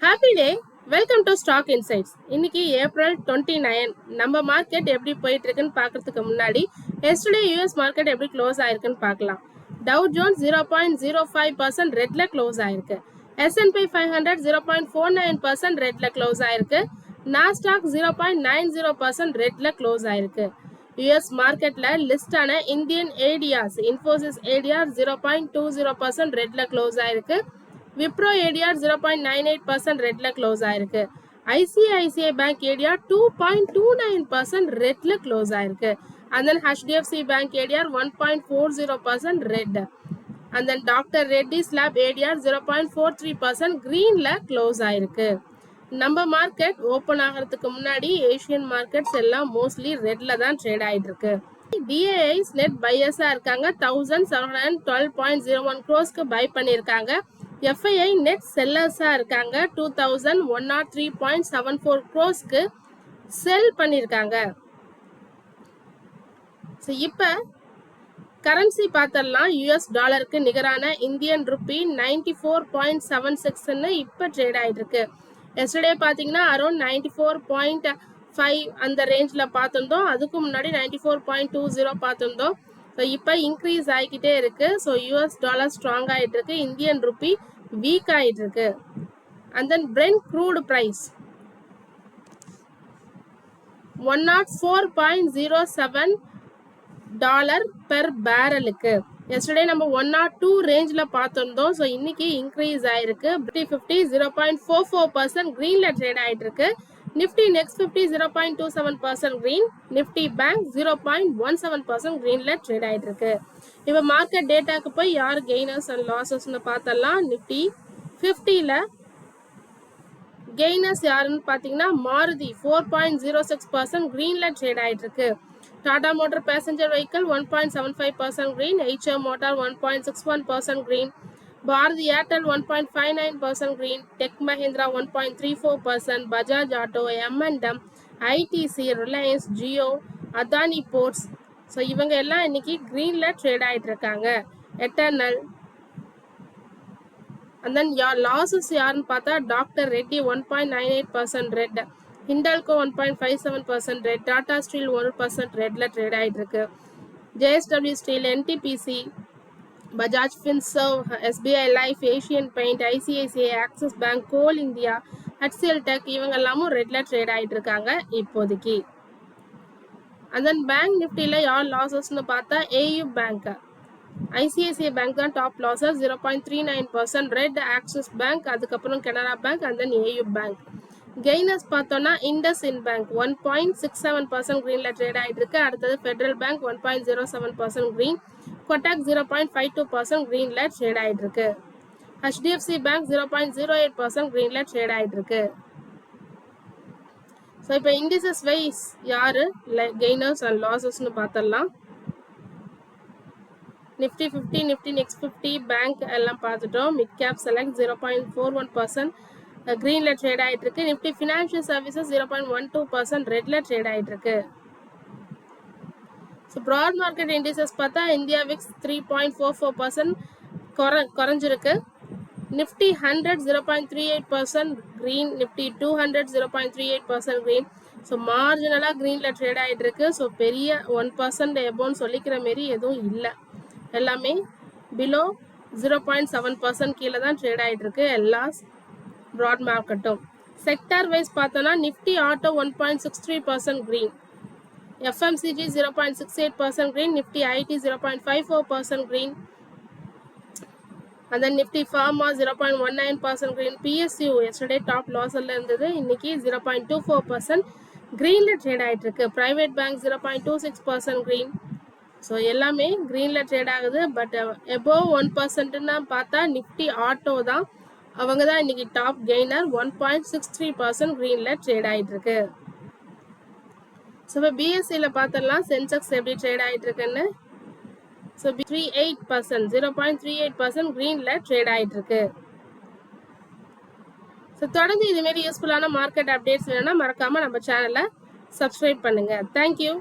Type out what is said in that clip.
Happy day. Welcome to stock insights. இன்னைக்கு April 29. நம்ம market எப்படி போயிட்டு இருக்குன்னு பார்க்கறதுக்கு முன்னாடி எஸ்டர்டே யூஎஸ் மார்க்கெட் எப்படி க்ளோஸ் ஆயிருக்குன்னு பார்க்கலாம். டவ் ஜோன்ஸ் 0.05% ரெட்ல க்ளோஸ் ஆயிருக்கு. S&P 500 0.49% ரெட்ல க்ளோஸ் ஆயிருக்கு. நாஸ்டாக் 0.90% ரெட்ல க்ளோஸ் ஆயிருக்கு. யூஎஸ் மார்க்கெட்ல லிஸ்ட் ஆன இந்தியன் ஏடிஆர்ஸ் இன்ஃபோசிஸ் ஏடிஆர் 0.20% ரெட்ல க்ளோஸ் ஆயிருக்கு. விப்ரோ ஏடிஆர் 0.98% ரெட்ல க்ளோஸ் ஆயிருக்கு. ஐசிஐசிஐ பேங்க் ஏடிஆர் 2.29% ரெட்ல க்ளோஸ் ஆயிருக்கு. and then HDFC Bank ADR 1.40% ரெட். and then doctor Reddy's lab ADR 0.43% கிரீன்ல க்ளோஸ் ஆயிருக்கு. நம்ம மார்க்கெட் ஓபன் ஆகிறதுக்கு முன்னாடி ஏசியன் மார்க்கெட்ஸ் எல்லாம் மோஸ்ட்லி ரெட்ல தான் ட்ரேட் ஆயிட்டு இருக்கு. டிஏஐஸ் நெட் பையர்ஸா இருக்காங்க. 1712.01 crores பை பண்ணிருக்காங்க. FII நெட் செல்லர்ஸா இருக்காங்க. 2103.74 crores செல் பண்ணிருக்காங்க. இப்ப கரன்சி பார்த்தரலாம். யூஎஸ் டாலருக்கு நிகரான இந்தியன் ருப்பி 94.76 இப்ப ட்ரேட் ஆயிட்டு இருக்கு. எஸ்டர்டே பாத்தீங்கன்னா அரௌண்ட் 94.5 அந்த ரேஞ்ச்ல பார்த்திருந்தோம். அதுக்கு முன்னாடி 94.20 பார்த்திருந்தோம். இப்ப இன்க்ரீஸ் ஆகிக்கிட்டே இருக்கு. ஸோ யூஎஸ் டாலர் ஸ்ட்ராங் ஆயிட்டு இருக்கு. இந்தியன் ருப்பி வீக் ஆயிட்டு இருக்கு. and then Brent crude price 104.07 dollar per பேரலுக்கு. எஸ்டர்டே நம்ம 102 ரேஞ்ச்ல பார்த்திருந்தோம். ஸோ இன்னைக்கு இன்க்ரீஸ் ஆயிருக்கு. 50 0.44% கிரீன்ல ட்ரேட் ஆயிட்டு இருக்கு. Nifty next 50 0.27% green. நிஃப்டி பேங்க் 0.17% கிரீன்ல ட்ரேட் ஆயிட்டு இருக்கு. இப்ப மார்க்கெட் டேட்டாக்கு போய் யார் கெய்னர்ஸ் அண்ட் லாசஸ்னு பார்த்தலாம். நிஃப்டி 50ல கெய்னர்ஸ் யாருன்னு பாத்தீங்கன்னா மாருதி 4.06% கிரீன்ல ட்ரேட் ஆயிட்டு இருக்கு. Tata motor passenger vehicle 1.75% green. HM motor 1.61% green. Bharti Airtel 1.59% green. Tech Mahindra 1.34%. Bajaj auto, M&M, ITC, Reliance, Jio, Adani ports. So இவங்க எல்லாம் இன்னைக்கு கிரீன்ல ட்ரேட் ஆயிட்டு இருக்காங்க. எட்டர்னல் and then லாசஸ் யாருன்னு பார்த்தா doctor Reddy 1.98% red. Hindalco 1.57% red. Tata Steel 1% ரெட்ல ட்ரேட் ஆயிட்டு இருக்கு. JSW Steel, NTPC, Bajaj Finserv, SBI Life, Asian Paint, ICICI, Axis Bank, Coal India, HCL Tech இவங்க எல்லாமும் ரெட்ல ட்ரேட் ஆயிட்டு இருக்காங்க இப்போதைக்கு. and then பேங்க் நிஃப்டில யார் லாசஸ்னு பார்த்தா AU பேங்க், ICICI பேங்க் தான் top losses 0.39% red. Axis bank, அதுக்கப்புறம் Canara bank and then AU bank. Gainers பார்த்தோம்னா இண்டஸ் இன் பேங்க் 1.67% கிரீன்ல ட்ரேட் ஆயிட்டு இருக்கு. அடுத்தது ஃபெடரல் பேங்க் 1.07% கிரீன். கொட்டாக் 0.52% கிரீன்ல ட்ரேட் ஆயிட்டு இருக்கு. HDFC பேங்க் 0.08% கிரீன்ல ட்ரேட் ஆயிட்டு இருக்கு. ஸோ இப்போ இண்டிசஸ் வைஸ் யாரு கெய்னர்ஸ் அண்ட் லாசஸ்னு பார்த்தரலாம். நிஃப்டி 50, நிஃப்டி நெக்ஸ்ட் 50, பேங்க் எல்லாம் பார்த்துட்டோம். மிட் கேப் செலக்ட் 0.41% கிரீன்ல ட்ரேட் ஆயிட்டு இருக்கு. நிஃப்டி ஃபினான்ஷியல் சர்வீசஸ் 0.12% ரெட்ல ட்ரேட் ஆயிட்டு இருக்கு. ஸோ ப்ராட் மார்க்கெட் இண்டிசஸ் பார்த்தா இந்தியா விக்ஸ் 3.44% குறைஞ்சிருக்கு. Nifty 100 0.38% green. Nifty 200 0.38% green. So மார்ஜினலா கிரீன்ல ட்ரேட் ஆயிட்டு இருக்கு. ஸோ பெரிய 1% எபோன்னு சொல்லிக்கிற மாரி எதுவும் இல்லை. எல்லாமே பிலோ 0.7% கீழே தான் ட்ரேட் ஆயிட்டு இருக்கு எல்லா ப்ராட் மார்க்கெட்டும். செக்டார் வைஸ் பார்த்தோம்னா Nifty auto 1.63% green. FMCG 0.68% green. Nifty IT 0.54% green. and then Nifty Pharma 0.19% green. PSU yesterday top loss இருந்தது. இன்னைக்கு 0.24% greenல ட்ரேட் ஆயிட்டு இருக்கு. Private bank 0.26% green. ஸோ எல்லாமே கிரீன்ல ட்ரேட் ஆகுது. பட் எபோவ் 1%ன்னு பார்த்தா நிஃப்டி ஆட்டோ தான். அவங்க தான் இன்னைக்கு டாப் கெய்னர் 1.63% கிரீன்ல ட்ரேட் ஆயிட்டு இருக்கு. ஸோ இப்போ பிஎஸ்சியில் பார்த்துடலாம் சென்செக்ஸ் எப்படி ட்ரேட் ஆகிட்டு இருக்குன்னு. ஸோ 38% 0.38% கிரீனில் ட்ரேட் ஆகிட்டு இருக்கு. ஸோ தொடர்ந்து இதுமாரி யூஸ்ஃபுல்லான மார்க்கெட் அப்டேட்ஸ் வேணும்னா மறக்காமல் நம்ம சேனலை சப்ஸ்கிரைப் பண்ணுங்கள். தேங்க்யூ.